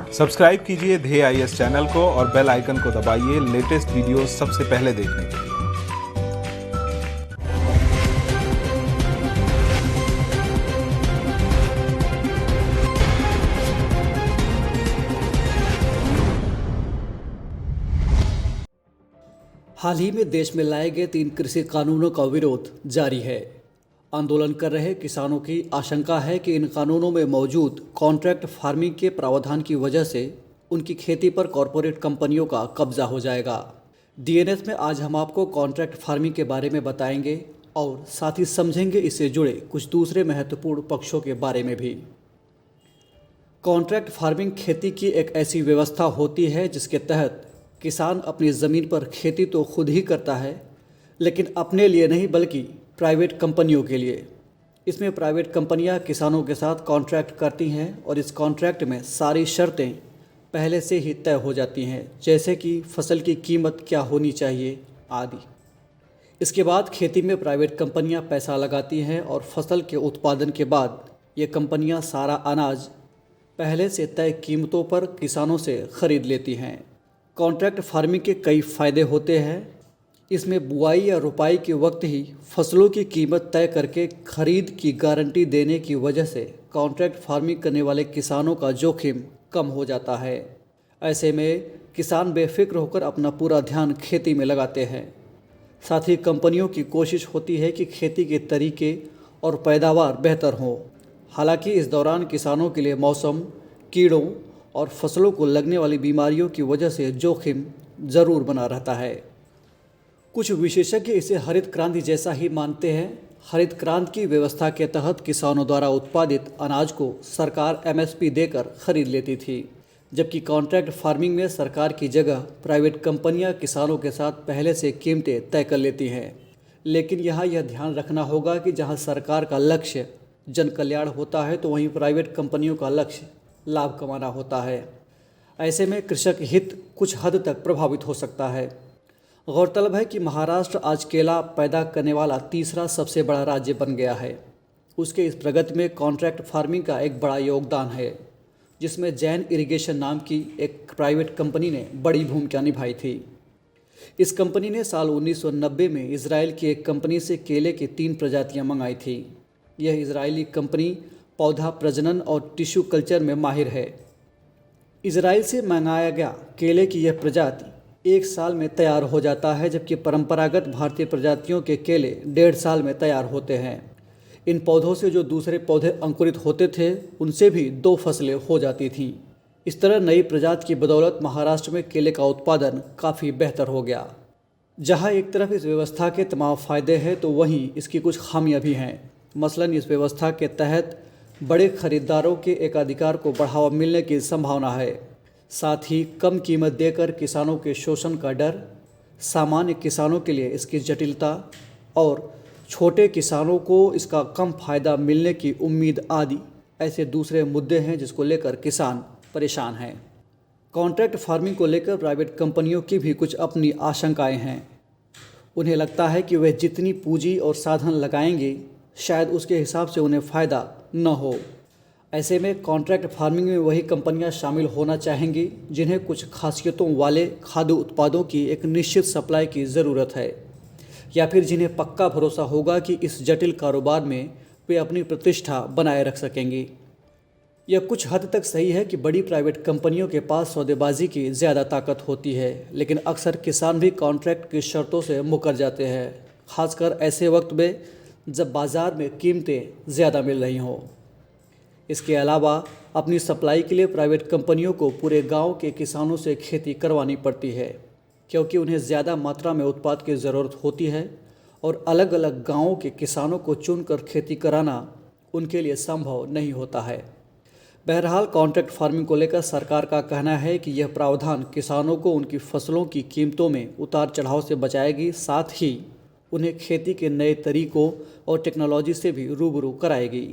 Subscribe कीजिए ध्येय IAS channel को और बेल आइकन को दबाइए लेटेस्ट वीडियो सबसे पहले देखने के लिए। हाल ही में देश में लाए गए 3 कृषि कानूनों का विरोध जारी है। आंदोलन कर रहे किसानों की आशंका है कि इन कानूनों में मौजूद कॉन्ट्रैक्ट फार्मिंग के प्रावधान की वजह से उनकी खेती पर कॉरपोरेट कंपनियों का कब्जा हो जाएगा। डीएनएस में आज हम आपको कॉन्ट्रैक्ट फार्मिंग के बारे में बताएंगे और साथ ही समझेंगे इससे जुड़े कुछ दूसरे महत्वपूर्ण पक्षों के बारे में भी। कॉन्ट्रैक्ट फार्मिंग खेती की एक ऐसी व्यवस्था होती है जिसके तहत किसान अपनी ज़मीन पर खेती तो खुद ही करता है, लेकिन अपने लिए नहीं बल्कि प्राइवेट कंपनियों के लिए। इसमें प्राइवेट कंपनियां किसानों के साथ कॉन्ट्रैक्ट करती हैं और इस कॉन्ट्रैक्ट में सारी शर्तें पहले से ही तय हो जाती हैं, जैसे कि फसल की कीमत क्या होनी चाहिए आदि। इसके बाद खेती में प्राइवेट कंपनियां पैसा लगाती हैं और फसल के उत्पादन के बाद ये कंपनियां सारा अनाज पहले से तय कीमतों पर किसानों से ख़रीद लेती हैं। कॉन्ट्रैक्ट फार्मिंग के कई फ़ायदे होते हैं। इसमें बुआई या रुपाई के वक्त ही फसलों की कीमत तय करके खरीद की गारंटी देने की वजह से कॉन्ट्रैक्ट फार्मिंग करने वाले किसानों का जोखिम कम हो जाता है। ऐसे में किसान बेफिक्र होकर अपना पूरा ध्यान खेती में लगाते हैं। साथ ही कंपनियों की कोशिश होती है कि खेती के तरीके और पैदावार बेहतर हों। हालांकि इस दौरान किसानों के लिए मौसम, कीड़ों और फसलों को लगने वाली बीमारियों की वजह से जोखिम ज़रूर बना रहता है। कुछ विशेषज्ञ इसे हरित क्रांति जैसा ही मानते हैं। हरित क्रांति की व्यवस्था के तहत किसानों द्वारा उत्पादित अनाज को सरकार एमएसपी देकर खरीद लेती थी, जबकि कॉन्ट्रैक्ट फार्मिंग में सरकार की जगह प्राइवेट कंपनियां किसानों के साथ पहले से कीमतें तय कर लेती हैं। लेकिन यहाँ यह ध्यान रखना होगा कि जहाँ सरकार का लक्ष्य जन कल्याण होता है तो वहीं प्राइवेट कंपनियों का लक्ष्य लाभ कमाना होता है। ऐसे में कृषक हित कुछ हद तक प्रभावित हो सकता है। गौरतलब है कि महाराष्ट्र आज केला पैदा करने वाला तीसरा सबसे बड़ा राज्य बन गया है। उसके इस प्रगति में कॉन्ट्रैक्ट फार्मिंग का एक बड़ा योगदान है, जिसमें जैन इरिगेशन नाम की एक प्राइवेट कंपनी ने बड़ी भूमिका निभाई थी। इस कंपनी ने साल 1990 में इजराइल की एक कंपनी से केले की 3 प्रजातियां मंगाई थी। यह इजरायली कंपनी पौधा प्रजनन और टिश्यू कल्चर में माहिर है। इजराइल से मंगाया गया केले की यह प्रजाति 1 साल में तैयार हो जाता है, जबकि परंपरागत भारतीय प्रजातियों के केले 1.5 साल में तैयार होते हैं। इन पौधों से जो दूसरे पौधे अंकुरित होते थे उनसे भी 2 फसलें हो जाती थीं। इस तरह नई प्रजाति की बदौलत महाराष्ट्र में केले का उत्पादन काफ़ी बेहतर हो गया। जहां एक तरफ इस व्यवस्था के तमाम फ़ायदे हैं तो वहीं इसकी कुछ खामियां भी हैं। मसलन इस व्यवस्था के तहत बड़े खरीदारों के एकाधिकार को बढ़ावा मिलने की संभावना है। साथ ही कम कीमत देकर किसानों के शोषण का डर, सामान्य किसानों के लिए इसकी जटिलता और छोटे किसानों को इसका कम फ़ायदा मिलने की उम्मीद आदि ऐसे दूसरे मुद्दे हैं जिसको लेकर किसान परेशान हैं। कॉन्ट्रैक्ट फार्मिंग को लेकर प्राइवेट कंपनियों की भी कुछ अपनी आशंकाएं हैं। उन्हें लगता है कि वे जितनी पूंजी और साधन लगाएंगे शायद उसके हिसाब से उन्हें फ़ायदा न हो। ऐसे में कॉन्ट्रैक्ट फार्मिंग में वही कंपनियां शामिल होना चाहेंगी जिन्हें कुछ खासियतों वाले खाद्य उत्पादों की एक निश्चित सप्लाई की ज़रूरत है, या फिर जिन्हें पक्का भरोसा होगा कि इस जटिल कारोबार में वे अपनी प्रतिष्ठा बनाए रख सकेंगी। यह कुछ हद तक सही है कि बड़ी प्राइवेट कंपनियों के पास सौदेबाजी की ज़्यादा ताकत होती है, लेकिन अक्सर किसान भी कॉन्ट्रैक्ट की शर्तों से मुकर जाते हैं, खासकर ऐसे वक्त में जब बाज़ार में कीमतें ज़्यादा मिल रही हों। इसके अलावा अपनी सप्लाई के लिए प्राइवेट कंपनियों को पूरे गांव के किसानों से खेती करवानी पड़ती है, क्योंकि उन्हें ज़्यादा मात्रा में उत्पाद की ज़रूरत होती है और अलग अलग गांवों के किसानों को चुनकर खेती कराना उनके लिए संभव नहीं होता है। बहरहाल कॉन्ट्रैक्ट फार्मिंग को लेकर सरकार का कहना है कि यह प्रावधान किसानों को उनकी फसलों की कीमतों में उतार चढ़ाव से बचाएगी, साथ ही उन्हें खेती के नए तरीकों और टेक्नोलॉजी से भी रूबरू कराएगी।